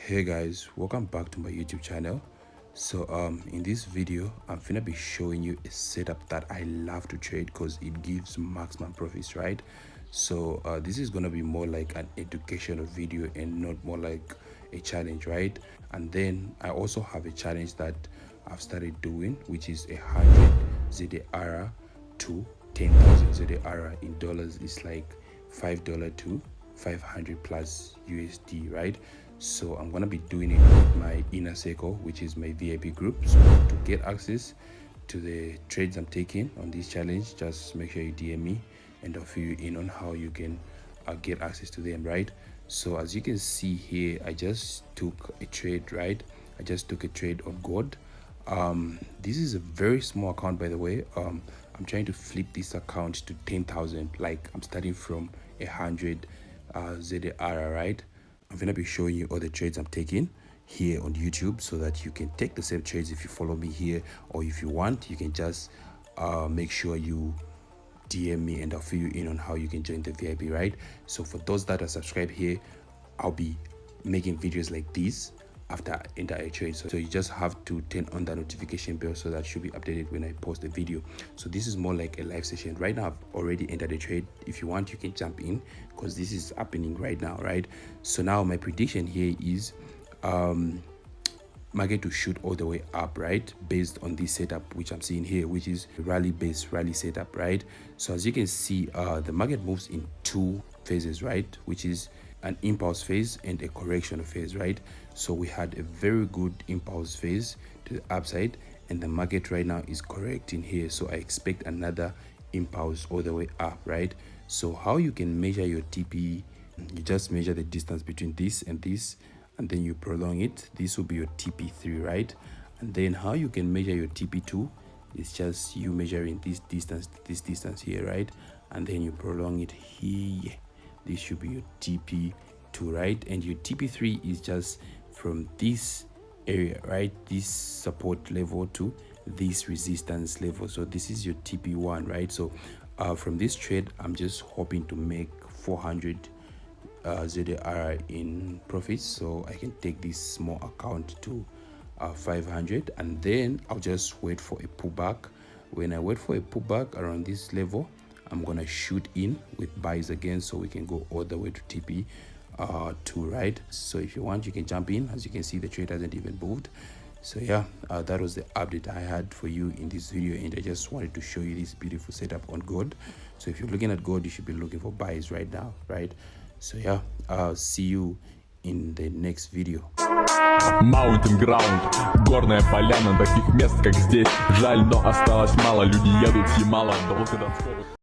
Hey guys, welcome back to my YouTube channel. So in this video I'm gonna be showing you a setup that I love to trade because it gives maximum profits, right? So this is gonna be more like an educational video and not more like a challenge, right? And then I also have a challenge that I've started doing, which is 100 ZAR to 10,000 ZAR. In dollars is like $5 to 500 plus USD, right? So I'm gonna be doing it with my inner circle, which is my VIP group. So to get access to the trades I'm taking on this challenge, just make sure you DM me and I'll fill you in on how you can get access to them, right? So as you can see here, I just took a trade, right? I just took a trade on gold. This is a very small account, by the way. I'm trying to flip this account to 10,000. Like I'm starting from 100 ZAR, right? I'm gonna be showing you all the trades I'm taking here on YouTube so that you can take the same trades if you follow me here, or if you want you can just make sure you DM me and I'll fill you in on how you can join the VIP, right? So for those that are subscribed here, I'll be making videos like this after I enter a trade, so you just have to turn on the notification bell so that should be updated when I post a video. So this is more like a live session. Right now I've already entered a trade. If you want you can jump in because this is happening right now, right? So now my prediction here is market to shoot all the way up, right, based on this setup which I'm seeing here, which is rally setup, right? So as you can see, the market moves in two phases, right, which is an impulse phase and a correction phase, right? So we had a very good impulse phase to the upside and the market right now is correcting here, so I expect another impulse all the way up, right? So how you can measure your TP, you just measure the distance between this and this and then you prolong it. This will be your TP3, right? And then how you can measure your TP2 is just you measuring this distance here, right? And then you prolong it here. This should be your TP2, right? And your TP3 is just from this area, right, this support level to this resistance level. So this is your TP1, right? So from this trade I'm just hoping to make 400 ZAR in profits, so I can take this small account to 500, and then I'll just wait for a pullback. When I wait for a pullback around this level, I'm gonna shoot in with buys again so we can go all the way to TP2, right? So if you want you can jump in. As you can see, the trade hasn't even moved. So yeah, that was the update I had for you in this video, and I just wanted to show you this beautiful setup on gold. So if you're looking at gold, you should be looking for buys right now, right? So yeah, I'll see you in the next video. Mountain ground, горная поляна, таких мест как здесь жаль, но осталось мало, люди едут с Ямала до волгодонского.